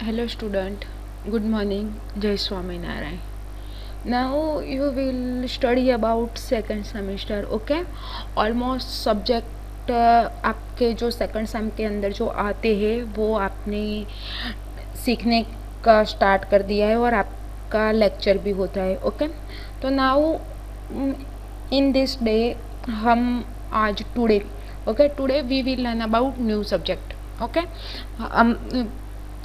Hello student, good morning, Jai Swaminarayan. Now you will study about second semester, okay? Almost subject आपके जो second same के अंदर जो आते हैं वो आपने सीखने का स्टार्ट कर दिया है और आपका लेक्चर भी होता है, ओके? तो नाउ इन दिस डे हम आज today, okay, today we will learn about new subject, okay? हम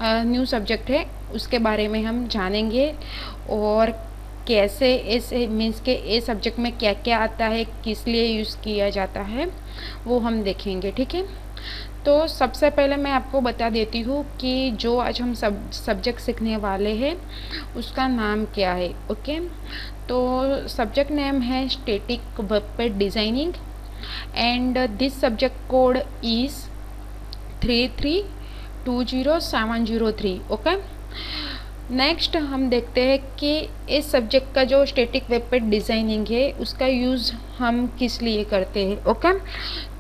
न्यू सब्जेक्ट है उसके बारे में हम जानेंगे और कैसे इस मीन्स के इस सब्जेक्ट में क्या क्या आता है, किस लिए यूज़ किया जाता है, वो हम देखेंगे, ठीक है? तो सबसे पहले मैं आपको बता देती हूँ कि जो आज हम सब्जेक्ट सीखने वाले हैं उसका नाम क्या है, ओके? तो सब्जेक्ट नेम है static web page designing and this subject code is 3320703, okay? Next हम देखते हैं कि इस सब्जेक्ट का जो स्टैटिक वेब पेज डिज़ाइनिंग है उसका यूज़ हम किस लिए करते हैं, ओके?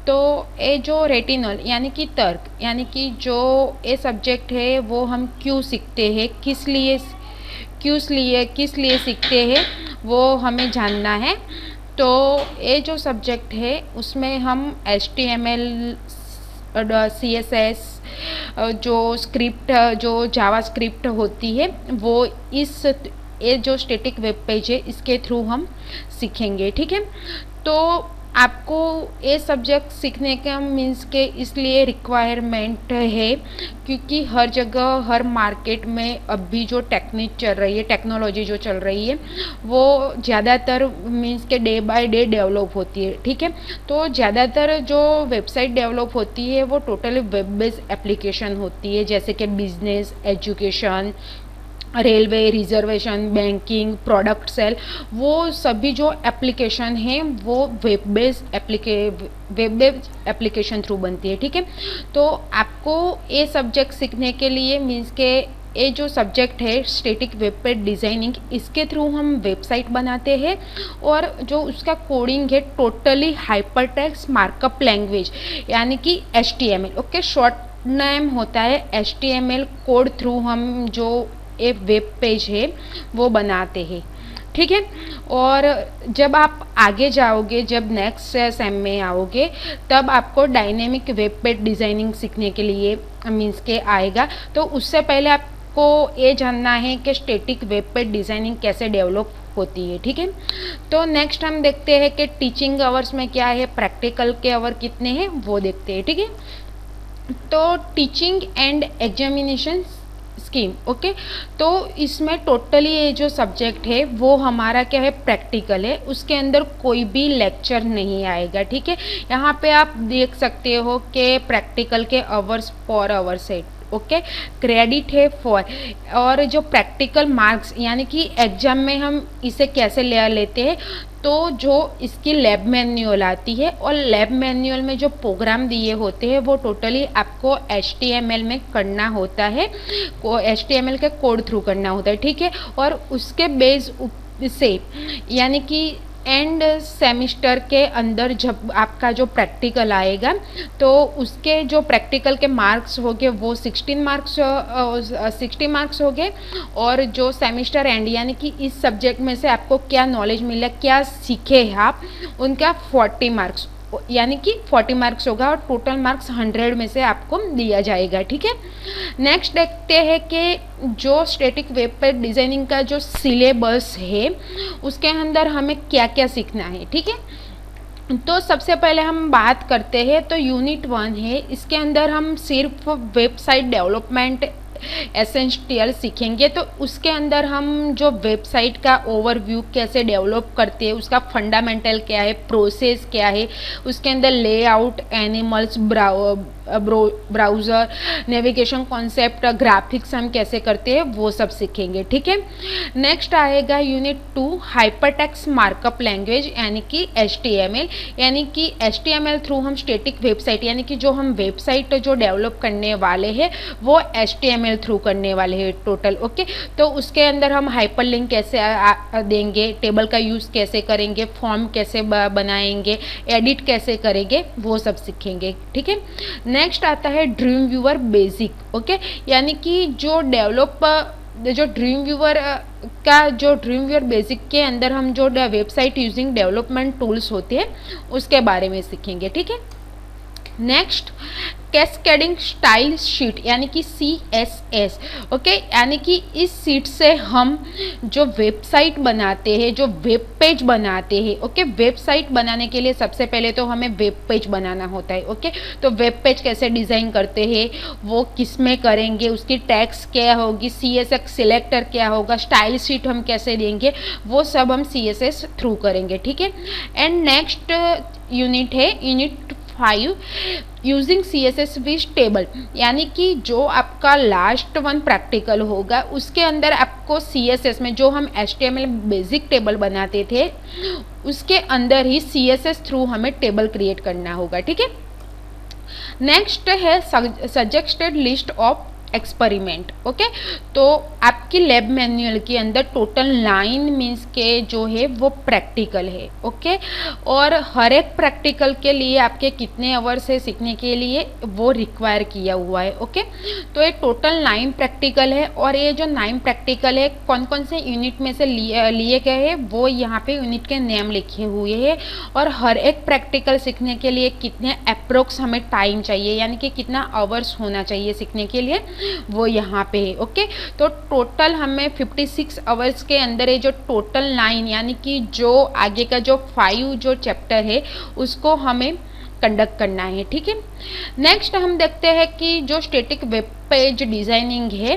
तो ये जो रेटिनल यानी कि तर्क यानी कि जो ये सब्जेक्ट है वो हम क्यों सीखते हैं, किस लिए सीखते हैं वो हमें जानना है। तो ये जो सब्जेक्ट है उसमें हम HTML, CSS, जो स्क्रिप्ट जो जावा स्क्रिप्ट होती है वो इस ये जो स्टैटिक वेब पेज है इसके थ्रू हम सीखेंगे, ठीक है? तो आपको ये सब्जेक्ट सीखने का मीन्स के इसलिए रिक्वायरमेंट है क्योंकि हर जगह हर मार्केट में अभी जो टेक्निक चल रही है, टेक्नोलॉजी जो चल रही है वो ज़्यादातर मीन्स के डे बाय डे डेवलप होती है, ठीक है? तो ज़्यादातर जो वेबसाइट डेवलप होती है वो टोटली वेब बेस्ड एप्लीकेशन होती है, जैसे कि business, education, railway, reservation, banking, product sale, वो सभी जो एप्लीकेशन हैं वो वेब बेस्ड एप्लीकेशन थ्रू बनती है, ठीक है? तो आपको ये सब्जेक्ट सीखने के लिए मीन्स के ये जो सब्जेक्ट है स्टैटिक वेब पेज डिज़ाइनिंग इसके थ्रू हम वेबसाइट बनाते हैं और जो उसका कोडिंग है टोटली हाइपरटेक्स्ट मार्कअप लैंग्वेज यानी कि HTML, ओके? शॉर्ट नेम होता है HTML कोड थ्रू हम जो एक वेब पेज है वो बनाते हैं, ठीक है? और जब आप आगे जाओगे, जब नेक्स्ट सेम में आओगे तब आपको डायनेमिक वेब पेज डिज़ाइनिंग सीखने के लिए मीन्स के आएगा। तो उससे पहले आपको ये जानना है कि स्टैटिक वेब पेज डिज़ाइनिंग कैसे डेवलप होती है, ठीक है? तो नेक्स्ट हम देखते हैं कि टीचिंग आवर्स में क्या है, प्रैक्टिकल के आवर कितने हैं वो देखते हैं, ठीक है? तो teaching and examination scheme, okay? तो इसमें टोटली ये जो सब्जेक्ट है वो हमारा क्या है, प्रैक्टिकल है, उसके अंदर कोई भी लेक्चर नहीं आएगा, ठीक है? यहाँ पे आप देख सकते हो कि प्रैक्टिकल के hours per hour set, okay? Credit है फॉर, और जो प्रैक्टिकल मार्क्स यानी कि एग्जाम में हम इसे कैसे ले लेते हैं, तो जो इसकी लैब मैन्युअल आती है और लैब मैन्युअल में जो प्रोग्राम दिए होते हैं वो टोटली आपको HTML में करना होता है, HTML के कोड थ्रू करना होता है, ठीक है? और उसके बेस से यानी कि एंड सेमिस्टर के अंदर जब आपका जो प्रैक्टिकल आएगा तो उसके जो प्रैक्टिकल के मार्क्स होंगे वो 60 मार्क्स होंगे और जो सेमिस्टर एंड यानी कि इस सब्जेक्ट में से आपको क्या नॉलेज मिला, क्या सीखे हैं आप, उनका 40 मार्क्स यानी कि 40 मार्क्स होगा और टोटल मार्क्स 100 में से आपको दिया जाएगा, ठीक है? नेक्स्ट देखते हैं कि जो स्टैटिक वेब पेज डिज़ाइनिंग का जो सिलेबस है उसके अंदर हमें क्या क्या सीखना है, ठीक है? तो सबसे पहले हम बात करते हैं तो यूनिट 1 है, इसके अंदर हम सिर्फ वेबसाइट डेवलपमेंट एसेंशियल सीखेंगे। तो उसके अंदर हम जो वेबसाइट का ओवरव्यू कैसे डेवलप करते हैं, उसका फंडामेंटल क्या है, प्रोसेस क्या है, उसके अंदर layout, animals, browser, navigation concept, graphics हम कैसे करते हैं वो सब सीखेंगे, ठीक है? नेक्स्ट आएगा यूनिट 2 हाइपरटेक्स्ट मार्कअप लैंग्वेज यानी कि HTML, यानी कि HTML थ्रू हम स्टैटिक वेबसाइट यानी कि जो हम वेबसाइट जो डेवलप करने वाले हैं वो HTML HTML थ्रू करने वाले हैं टोटल। ओके, तो उसके अंदर हम हाइपरलिंक कैसे देंगे, टेबल का यूज़ कैसे करेंगे, फॉर्म कैसे बनाएंगे, एडिट कैसे करेंगे, वो सब सीखेंगे। ठीक है, नेक्स्ट आता है ड्रीम व्यूअर बेसिक। ओके, यानी कि जो ड्रीम व्यूअर जो ड्रीम व्यूअर बेसिक के अंदर हम जो वेबसाइट यूजिंग डेवलपमेंट टूल्स होते हैं उसके बारे में सीखेंगे। ठीक है, नेक्स्ट कैस्केडिंग स्टाइल शीट यानी कि CSS। ओके, यानी कि इस शीट से हम जो वेबसाइट बनाते हैं, जो वेब पेज बनाते हैं। ओके, वेबसाइट बनाने के लिए सबसे पहले तो हमें वेब पेज बनाना होता है। ओके, तो वेब पेज कैसे डिज़ाइन करते हैं, वो किस में करेंगे, उसकी टैग्स क्या होगी, CSS सिलेक्टर क्या होगा, स्टाइल शीट हम कैसे देंगे, वो सब हम CSS थ्रू करेंगे। ठीक है, एंड नेक्स्ट यूनिट है unit 5 using CSS with table, यानी कि जो आपका लास्ट वन प्रैक्टिकल होगा उसके अंदर आपको CSS में जो हम HTML बेसिक टेबल बनाते थे उसके अंदर ही CSS थ्रू हमें टेबल क्रिएट करना होगा। ठीक है, नेक्स्ट है suggested list of experiment. Okay, तो आपकी लैब मैनुअल के अंदर टोटल 9 मीन्स के जो है वो प्रैक्टिकल है। ओके, और हर एक प्रैक्टिकल के लिए आपके कितने आवर्स है सीखने के लिए वो रिक्वायर किया हुआ है। ओके, तो ये टोटल 9 प्रैक्टिकल है, और ये जो 9 प्रैक्टिकल है कौन कौन से यूनिट में से लिए गए हैं वो यहाँ पे यूनिट के नेम लिखे हुए हैं, और हर एक प्रैक्टिकल सीखने के लिए कितने अप्रोक्स हमें टाइम चाहिए, यानी कि कितना आवर्स होना चाहिए सीखने के लिए, वो यहाँ पे है। ओके, तो टोटल हमें 56 आवर्स के अंदर है जो टोटल 9 यानी कि जो आगे का जो 5 जो चैप्टर है उसको हमें कंडक्ट करना है। ठीक है, नेक्स्ट हम देखते हैं कि जो स्टैटिक वेब पेज डिज़ाइनिंग है,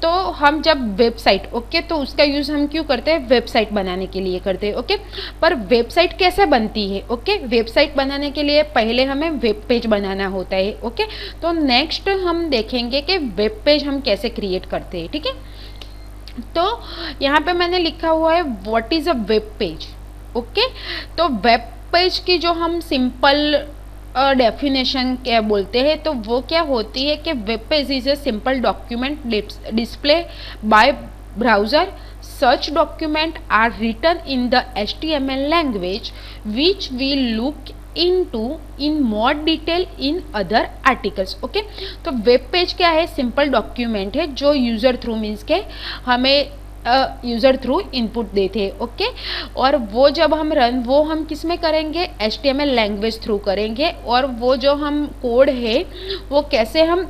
तो हम जब वेबसाइट तो उसका यूज़ हम क्यों करते हैं, वेबसाइट बनाने के लिए करते हैं। ओके, पर वेबसाइट कैसे बनती है। ओके, वेबसाइट बनाने के लिए पहले हमें वेब पेज बनाना होता है। ओके, तो नेक्स्ट हम देखेंगे कि वेब पेज हम कैसे क्रिएट करते हैं। ठीक है, तो यहाँ पे मैंने लिखा हुआ है what is a web page. Okay, तो वेब पेज की जो हम सिंपल डेफिनेशन क्या बोलते हैं, तो वो क्या होती है कि web page is a simple document display bye browser. Such document are written in the HTML language which we look into in more detail in other articles। Okay, तो वेब पेज क्या है, सिंपल डॉक्यूमेंट है जो user through means के हमें user through input देते हैं। Okay, और वो जब हम रन वो हम किस में करेंगे, HTML लैंग्वेज थ्रू करेंगे, और वो जो हम कोड है वो कैसे हम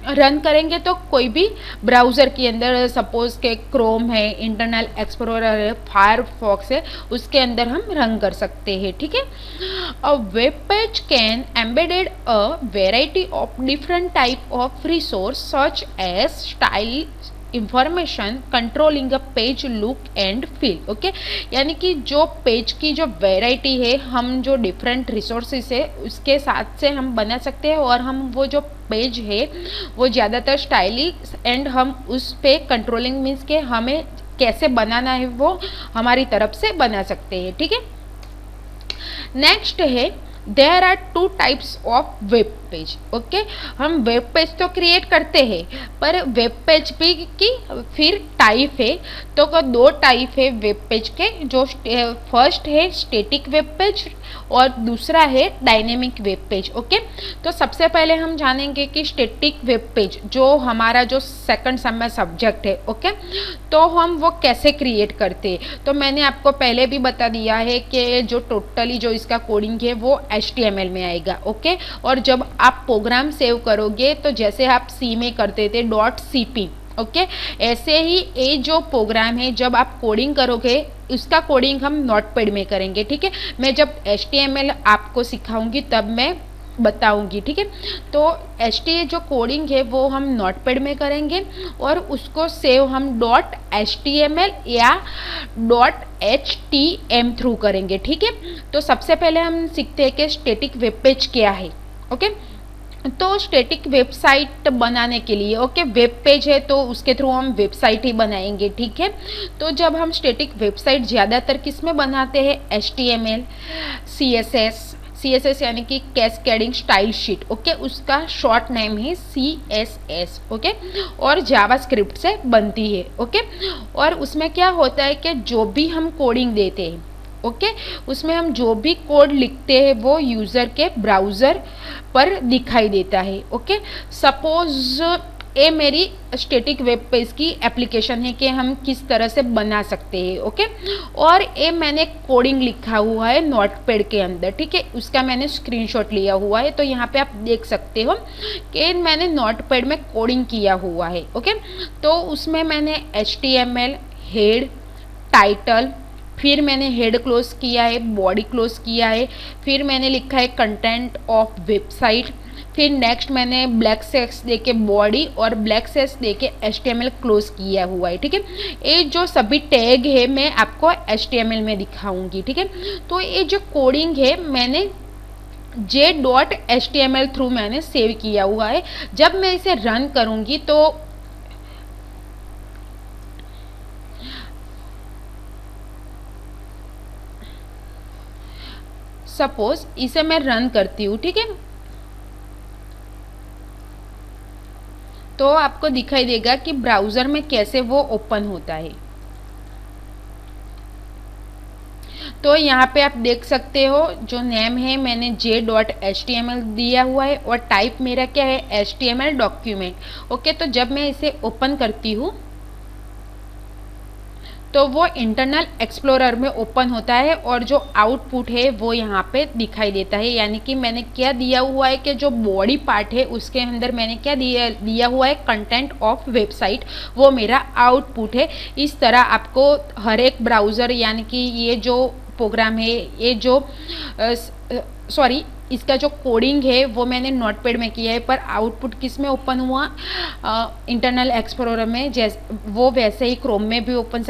रन करेंगे, तो कोई भी ब्राउज़र के अंदर, सपोज के क्रोम है, इंटरनल एक्सप्लोरर है, फायरफॉक्स है, उसके अंदर हम रन कर सकते हैं। ठीक है, a web page can embedded a variety of different type of resource such as style information controlling a page look and feel. Okay, यानी कि जो पेज की जो वैरायटी है हम जो डिफरेंट रिसोर्सेज है उसके साथ से हम बना सकते हैं, और हम वो जो पेज है वो ज़्यादातर स्टाइलिश एंड हम उस पे कंट्रोलिंग मीन्स के हमें कैसे बनाना है वो हमारी तरफ से बना सकते हैं। ठीक है, नेक्स्ट है there are 2 types of web page. Okay, हम वेब पेज तो क्रिएट करते हैं, पर वेब पेज भी की फिर टाइप है, तो 2 टाइप है वेब पेज के, जो फर्स्ट है स्टैटिक वेब पेज और दूसरा है डायनेमिक वेब पेज। ओके, तो सबसे पहले हम जानेंगे कि स्टैटिक वेब पेज जो हमारा जो सेकंड सम में सब्जेक्ट है। ओके, तो हम वो कैसे क्रिएट करते हैं, तो मैंने आपको पहले भी बता दिया है कि जो टोटली जो इसका कोडिंग है वो HTML में आएगा। ओके, और जब आप प्रोग्राम सेव करोगे तो जैसे आप C में करते थे .cp, ओके, ऐसे ही ये जो प्रोग्राम है जब आप कोडिंग करोगे उसका कोडिंग हम नोटपैड में करेंगे। ठीक है, मैं जब HTML आपको सिखाऊंगी तब मैं बताऊंगी। ठीक है, तो HTML जो कोडिंग है वो हम नोटपैड में करेंगे और उसको सेव हम .html या .htm थ्रू करेंगे। ठीक है, तो सबसे पहले हम सीखते हैं कि स्टैटिक वेब पेज क्या है। ओके, तो स्टैटिक वेबसाइट बनाने के लिए वेब पेज है तो उसके थ्रू हम वेबसाइट ही बनाएंगे। ठीक है, तो जब हम स्टैटिक वेबसाइट ज़्यादातर किस में बनाते हैं, HTML, CSS, CSS यानी कि कैस्केडिंग स्टाइल शीट, ओके, उसका शॉर्ट नेम है CSS, ओके, और जावास्क्रिप्ट से बनती है, ओके। और उसमें क्या होता है कि जो भी हम कोडिंग देते हैं, ओके, उसमें हम जो भी कोड लिखते हैं वो यूज़र के ब्राउज़र पर दिखाई देता है, ओके। सपोज ये मेरी स्टैटिक वेब पेज की एप्लीकेशन है कि हम किस तरह से बना सकते हैं, ओके। और ये मैंने कोडिंग लिखा हुआ है नोटपैड के अंदर, ठीक है, उसका मैंने स्क्रीनशॉट लिया हुआ है। तो यहाँ पे आप देख सकते हो कि मैंने नोटपैड में कोडिंग किया हुआ है, ओके। तो उसमें मैंने HTML, हेड, टाइटल, फिर मैंने हेड क्लोज किया है, बॉडी क्लोज किया है, फिर मैंने लिखा है कंटेंट ऑफ वेबसाइट, फिर नेक्स्ट मैंने ब्लैक सेक्स देके बॉडी और ब्लैक सेक्स देके HTML क्लोज किया हुआ है, ठीक है। ये जो सभी टैग है मैं आपको HTML में दिखाऊंगी, ठीक है। तो ये जो कोडिंग है मैंने j.html थ्रू मैंने सेव किया हुआ है। जब मैं इसे रन करूंगी तो सपोज इसे मैं रन करती हूँ, ठीक है, तो आपको दिखाई देगा कि ब्राउज़र में कैसे वो ओपन होता है। तो यहाँ पे आप देख सकते हो जो नेम है मैंने j.html दिया हुआ है और टाइप मेरा क्या है HTML डॉक्यूमेंट, ओके। तो जब मैं इसे ओपन करती हूँ तो वो इंटरनल एक्सप्लोरर में ओपन होता है और जो आउटपुट है वो यहाँ पे दिखाई देता है। यानी कि मैंने क्या दिया हुआ है कि जो बॉडी पार्ट है उसके अंदर मैंने क्या दिया हुआ है कंटेंट ऑफ वेबसाइट, वो मेरा आउटपुट है। इस तरह आपको हर एक ब्राउज़र यानी कि ये जो प्रोग्राम है, ये जो सॉरी इसका जो कोडिंग है वो मैंने नोटपैड में किया है, पर आउटपुट किस में ओपन हुआ, इंटरनल एक्सप्लोरर में। जैसे वो वैसे ही क्रोम में भी ओपन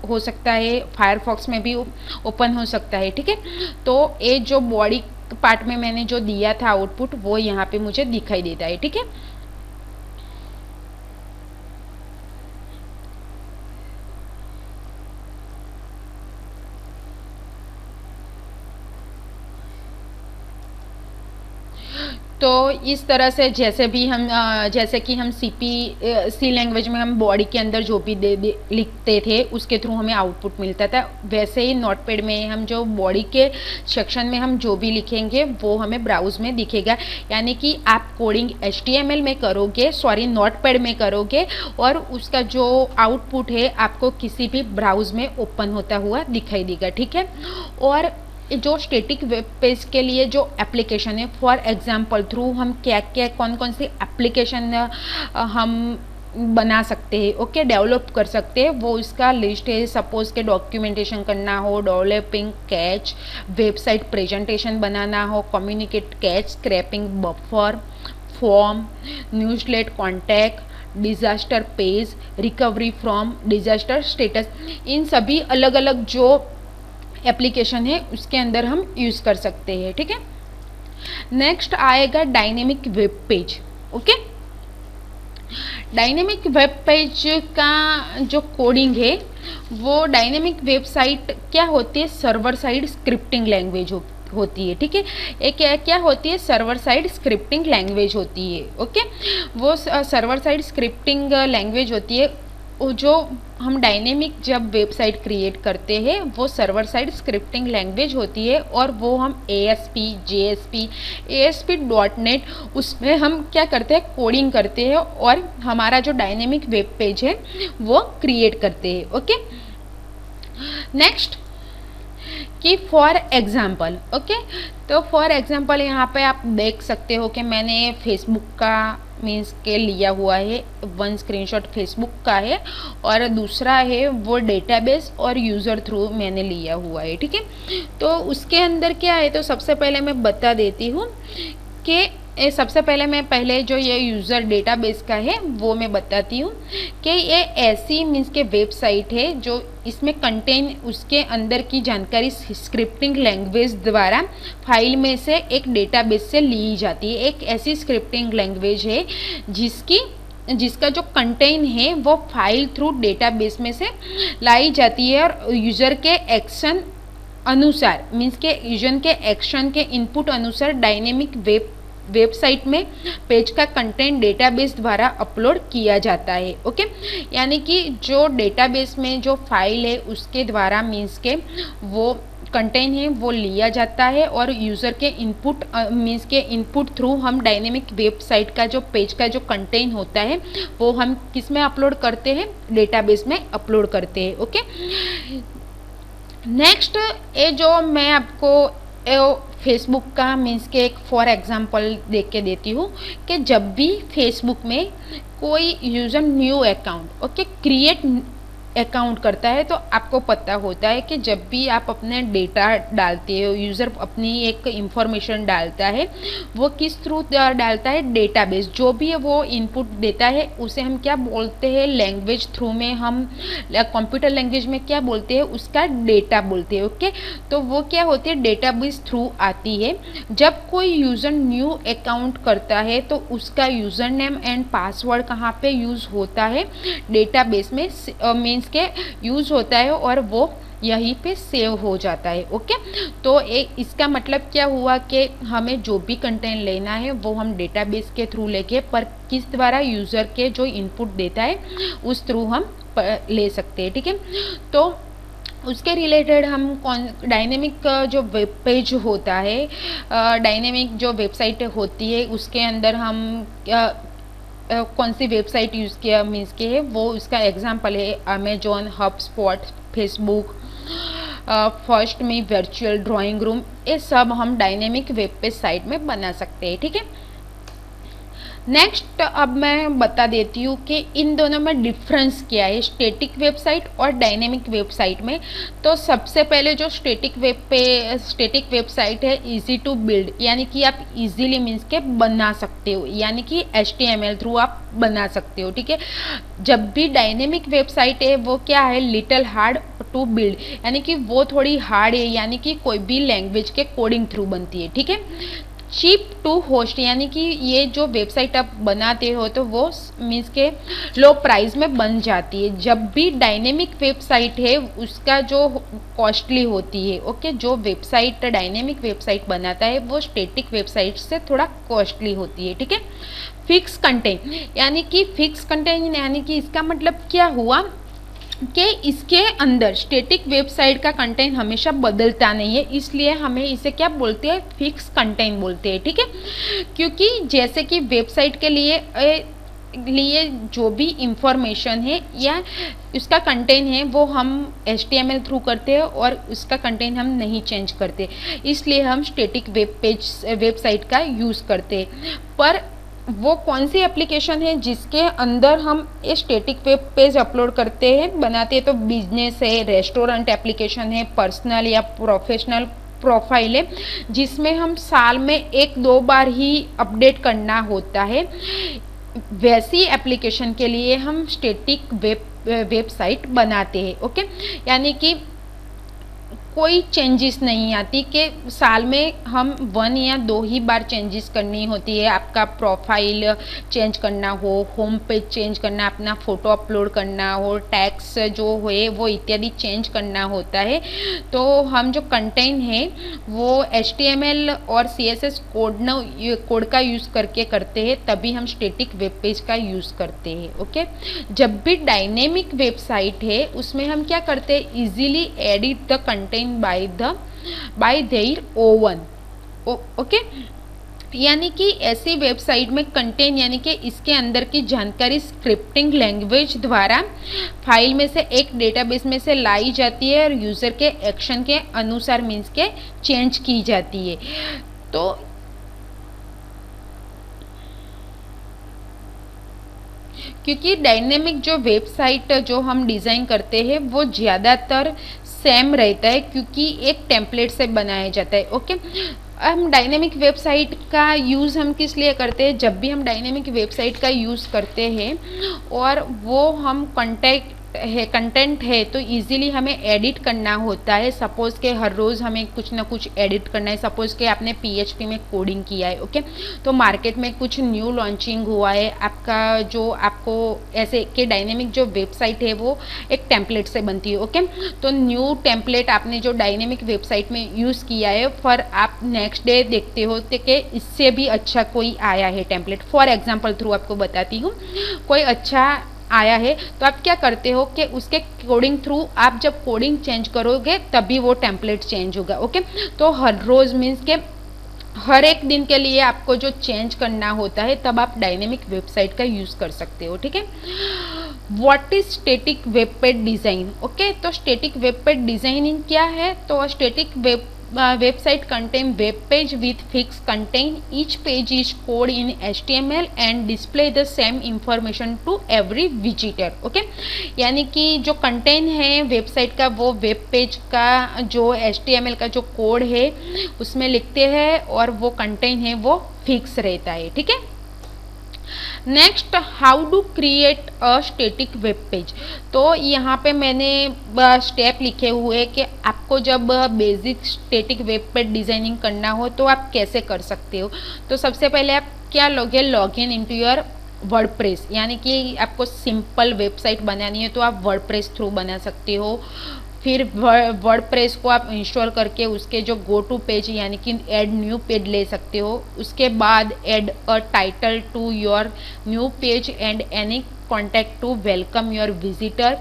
हो सकता है, फायरफॉक्स में भी ओपन हो सकता है, ठीक है। तो ये जो बॉडी पार्ट में मैंने जो दिया था आउटपुट वो यहाँ पे मुझे दिखाई देता है, ठीक है। तो इस तरह से जैसे कि हम सी लैंग्वेज में हम बॉडी के अंदर जो भी लिखते थे उसके थ्रू हमें आउटपुट मिलता था, वैसे ही नोटपैड में हम जो बॉडी के सेक्शन में हम जो भी लिखेंगे वो हमें ब्राउज में दिखेगा। यानी कि आप कोडिंग HTML में करोगे, सॉरी नोटपैड में करोगे, और उसका जो आउटपुट है आपको किसी भी ब्राउज में ओपन होता हुआ दिखाई देगा, ठीक है। और जो स्टैटिक वेब पेज के लिए जो एप्लीकेशन है, फॉर एग्जांपल थ्रू हम क्या क्या कौन कौन सी एप्लीकेशन हम बना सकते हैं, ओके, डेवलप कर सकते हैं, वो इसका लिस्ट है। सपोज के डॉक्यूमेंटेशन करना हो, डेवलपिंग कैच, वेबसाइट प्रेजेंटेशन बनाना हो, communicate catch, scrapping buffer, form, newsletter contact, disaster page, recovery from disaster status, इन सभी अलग अलग जो एप्लीकेशन है उसके अंदर हम यूज़ कर सकते हैं, ठीक है। नेक्स्ट आएगा dynamic web page, okay. Dynamic web page का जो कोडिंग है वो डायनेमिक वेबसाइट क्या होती है, सर्वर साइड स्क्रिप्टिंग लैंग्वेज होती है, ठीक है। एक क्या होती है, सर्वर साइड स्क्रिप्टिंग लैंग्वेज होती है, ओके। वो सर्वर साइड स्क्रिप्टिंग लैंग्वेज होती है। जो हम डायनेमिक जब वेबसाइट क्रिएट करते हैं वो सर्वर साइड स्क्रिप्टिंग लैंग्वेज होती है, और वो हम ASP, JSP, ASP.NET उसमें हम क्या करते हैं, कोडिंग करते हैं और हमारा जो डायनेमिक वेब पेज है वो क्रिएट करते हैं, ओके। नेक्स्ट कि फॉर एग्जाम्पल, ओके, तो फॉर एग्जाम्पल यहाँ पे आप देख सकते हो कि मैंने फेसबुक का मीन्स के लिया हुआ है, वन स्क्रीनशॉट फेसबुक का है और दूसरा है वो डेटाबेस और यूज़र थ्रू मैंने लिया हुआ है, ठीक है। तो उसके अंदर क्या है, तो सबसे पहले मैं बता देती हूँ कि सबसे पहले जो ये यूज़र डेटाबेस का है वो मैं बताती हूँ कि ये ऐसी मीन्स के वेबसाइट है जो इसमें कंटेन उसके अंदर की जानकारी स्क्रिप्टिंग लैंग्वेज द्वारा फाइल में से एक डेटाबेस से ली जाती है। एक ऐसी स्क्रिप्टिंग लैंग्वेज है जिसका जो कंटेन है वो फाइल थ्रू डेटाबेस में से लाई जाती है और यूज़र के एक्शन अनुसार मीन्स के यूजर के एक्शन के इनपुट अनुसार डायनेमिक वेबसाइट में पेज का कंटेंट डेटाबेस द्वारा अपलोड किया जाता है। ओके, यानी कि जो डेटाबेस में जो फाइल है उसके द्वारा मीन्स के वो कंटेंट है वो लिया जाता है और यूज़र के इनपुट मीन्स के इनपुट थ्रू हम डायनेमिक वेबसाइट का जो पेज का जो कंटेंट होता है वो हम किस में अपलोड करते हैं, डेटाबेस में अपलोड करते हैं। ओके, नेक्स्ट ये जो मैं आपको फेसबुक का मीन्स के एक फॉर एग्जांपल देख के देती हूँ कि जब भी फेसबुक में कोई user new account okay create account करता है तो आपको पता होता है कि जब भी आप अपने डेटा डालते हो, यूज़र अपनी एक इंफॉर्मेशन डालता है, वो किस थ्रू डालता है, डेटाबेस। जो भी वो इनपुट देता है उसे हम क्या बोलते हैं, लैंग्वेज थ्रू में हम कंप्यूटर लैंग्वेज में क्या बोलते हैं, उसका डेटा बोलते हैं। ओके, तो वो क्या होती है, डेटाबेस थ्रू आती है। जब कोई यूज़र न्यू अकाउंट करता है तो उसका यूज़र नेम एंड पासवर्ड कहाँ पे यूज़ होता है, डेटाबेस में मीन्स के यूज़ होता है और वो यहीं पे सेव हो जाता है। ओके, तो इसका मतलब क्या हुआ कि हमें जो भी कंटेंट लेना है वो हम डेटाबेस के थ्रू लेके पर किस द्वारा, यूज़र के जो इनपुट देता है उस थ्रू हम ले सकते हैं। ठीक है, तो उसके रिलेटेड हम डायनेमिक जो वेब पेज होता है, डायनेमिक जो वेबसाइट होती है उसके अंदर हम कौन सी वेबसाइट यूज़ किया मीन्स के है वो उसका एग्जांपल है अमेजोन, हबस्पॉट, फेसबुक, फर्स्ट में वर्चुअल ड्राइंग रूम, ये सब हम डायनेमिक वेब पेज साइट में बना सकते हैं। ठीक है, नेक्स्ट अब मैं बता देती हूँ कि इन दोनों में डिफरेंस क्या है, स्टैटिक वेबसाइट और डायनेमिक वेबसाइट में। तो सबसे पहले जो स्टैटिक वेबसाइट है, इजी टू बिल्ड, यानी कि आप इजीली मीन्स के बना सकते हो, यानी कि HTML थ्रू आप बना सकते हो। ठीक है, जब भी डायनेमिक वेबसाइट है वो क्या है, लिटिल हार्ड टू बिल्ड, यानी कि वो थोड़ी हार्ड है, यानी कि कोई भी लैंग्वेज के कोडिंग थ्रू बनती है। ठीक है, चीप टू होस्ट, यानी कि ये जो वेबसाइट आप बनाते हो तो वो मीन्स के लो प्राइस में बन जाती है। जब भी डायनेमिक वेबसाइट है उसका जो कॉस्टली होती है। ओके, जो वेबसाइट डायनेमिक वेबसाइट बनाता है वो स्टैटिक वेबसाइट से थोड़ा कॉस्टली होती है। ठीक है, फिक्स कंटेंट, यानी कि फिक्स कंटेंट यानी कि इसका मतलब क्या हुआ कि इसके अंदर स्टैटिक वेबसाइट का कंटेंट हमेशा बदलता नहीं है, इसलिए हमें इसे क्या बोलते हैं, फिक्स कंटेंट बोलते हैं। ठीक है, क्योंकि जैसे कि वेबसाइट के लिए जो भी इंफॉर्मेशन है या उसका कंटेंट है वो हम HTML थ्रू करते हैं और उसका कंटेंट हम नहीं चेंज करते, इसलिए हम स्टैटिक वेबसाइट का यूज़ करते हैं। पर वो कौन सी एप्लीकेशन है जिसके अंदर हम ये स्टैटिक वेब पेज अपलोड करते हैं, बनाते हैं, तो बिजनेस है, रेस्टोरेंट एप्लीकेशन है, पर्सनल या प्रोफेशनल प्रोफाइल है, जिसमें हम साल में 1-2 बार ही अपडेट करना होता है। वैसी एप्लीकेशन के लिए हम स्टैटिक वेबसाइट बनाते हैं। ओके, यानी कि कोई चेंजेस नहीं आती कि साल में हम 1 या 2 ही बार चेंजेस करनी होती है, आपका प्रोफाइल चेंज करना हो, होम पेज चेंज करना, अपना फ़ोटो अपलोड करना हो, टैक्स जो है वो इत्यादि चेंज करना होता है। तो हम जो कंटेंट है वो HTML और CSS कोड का यूज़ करके करते हैं, तभी हम स्टैटिक वेब पेज का यूज़ करते हैं। ओके, जब भी डायनेमिक वेबसाइट है उसमें हम क्या करते हैं, easily edit the content bye their own. Okay, यानी कि ऐसी वेबसाइट में कंटेंट यानी कि इसके अंदर की जानकारी स्क्रिप्टिंग लैंग्वेज द्वारा फाइल में से एक डेटाबेस में से लाई जाती है और यूज़र के एक्शन के अनुसार मीन्स के चेंज की जाती है। तो क्योंकि डायनेमिक जो वेबसाइट जो हम डिज़ाइन करते हैं वो ज़्यादातर सेम रहता है, क्योंकि एक टेम्पलेट से बनाया जाता है। ओके, हम डायनेमिक वेबसाइट का यूज़ हम किस लिए करते हैं, जब भी हम डायनेमिक वेबसाइट का यूज़ करते हैं और वो हम है, कंटेंट है, तो इजीली हमें एडिट करना होता है। सपोज़ के हर रोज़ हमें कुछ ना कुछ एडिट करना है। सपोज़ के आपने पीएचपी में कोडिंग किया है, ओके, तो मार्केट में कुछ न्यू लॉन्चिंग हुआ है, आपका जो आपको ऐसे कि डायनेमिक जो वेबसाइट है वो एक टेम्पलेट से बनती है, ओके, तो न्यू टेम्पलेट आपने जो डायनेमिक वेबसाइट में यूज़ किया है, पर आप नेक्स्ट डे देखते हो कि इससे भी अच्छा कोई आया है टेम्पलेट। फॉर एग्जाम्पल थ्रू आपको बताती हूँ, कोई अच्छा आया है तो आप क्या करते हो कि उसके कोडिंग थ्रू आप जब कोडिंग चेंज करोगे तभी वो टेम्पलेट चेंज होगा, ओके। तो हर रोज़ मीन्स के हर एक दिन के लिए आपको जो चेंज करना होता है तब आप डायनेमिक वेबसाइट का यूज़ कर सकते हो, ठीक है। What is static web page design, okay, तो स्टैटिक वेब पेज डिज़ाइनिंग क्या है? तो static website contain web page with fixed content. Each page is code in HTML and display the same information to every visitor, okay। यानी कि जो content है website का वो वेब पेज का जो HTML का जो कोड है उसमें लिखते हैं और वो कंटेंट है वो फिक्स रहता है, ठीक है। Next, how do create a static web page. तो यहाँ पे मैंने स्टेप लिखे हुए कि आपको जब basic static web page designing करना हो तो आप कैसे कर सकते हो। तो सबसे पहले आप क्या लोगे, log in into your WordPress, यानी कि आपको सिंपल वेबसाइट बनानी है तो आप वर्डप्रेस थ्रू बना सकते हो। फिर वर्डप्रेस को आप इंस्टॉल करके उसके जो गो टू पेज यानी कि ऐड न्यू पेज ले सकते हो। उसके बाद add a title to your new page and any contact to welcome your visitor.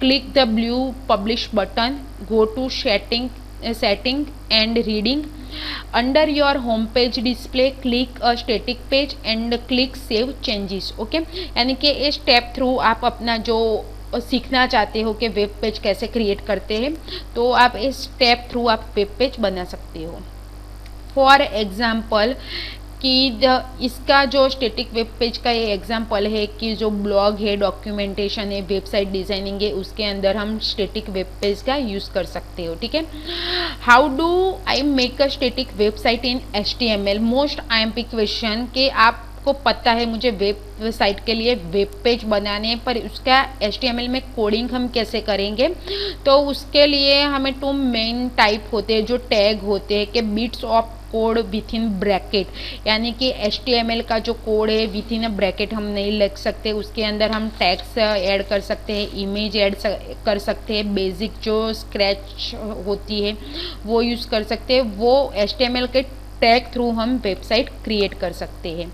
Click the blue publish button, go to setting and reading. Under your home page display, click a static page and click save changes, okay। यानी कि इस step through आप अपना जो सीखना चाहते हो कि वेब पेज कैसे क्रिएट करते हैं तो आप इस स्टेप थ्रू आप वेब पेज बना सकते हो। फॉर एग्जाम्पल कि इसका जो स्टैटिक वेब पेज का ये एग्जांपल है कि जो ब्लॉग है, डॉक्यूमेंटेशन है, वेबसाइट डिज़ाइनिंग है, उसके अंदर हम स्टैटिक वेब पेज का यूज़ कर सकते हो, ठीक है। How do I make a static website in HTML, most IMP question कि आपको पता है मुझे वेबसाइट के लिए वेब पेज बनाने पर उसका HTML में कोडिंग हम कैसे करेंगे। तो उसके लिए हमें 2 मेन टाइप होते हैं जो टैग होते हैं कि bits of code with in bracket, यानी कि HTML का जो कोड है विथ इन ब्रैकेट हम नहीं लिख सकते, उसके अंदर हम टैग्स ऐड कर सकते हैं, इमेज ऐड कर सकते हैं, बेसिक जो स्क्रैच होती है वो यूज़ कर सकते हैं। वो HTML के टैग थ्रू हम वेबसाइट क्रिएट कर सकते हैं।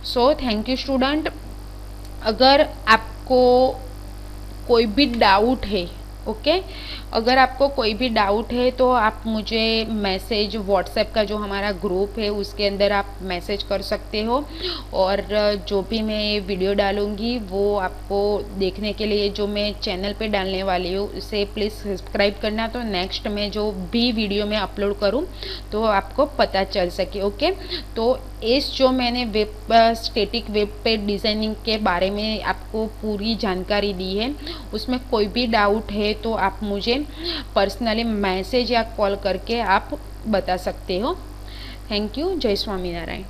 So thank you student. अगर आपको कोई भी डाउट है, ओके, अगर आपको कोई भी डाउट है तो आप मुझे मैसेज, व्हाट्सएप का जो हमारा ग्रुप है उसके अंदर आप मैसेज कर सकते हो। और जो भी मैं वीडियो डालूँगी वो आपको देखने के लिए जो मैं चैनल पे डालने वाली हूँ उसे प्लीज़ सब्सक्राइब करना, तो नेक्स्ट में जो भी वीडियो मैं अपलोड करूँ तो आपको पता चल सके, ओके। तो इस जो मैंने स्टैटिक वेब पेज डिज़ाइनिंग के बारे में आपको पूरी जानकारी दी है, उसमें कोई भी डाउट है तो आप मुझे पर्सनली मैसेज या कॉल करके आप बता सकते हो। Thank you. जय स्वामीनारायण।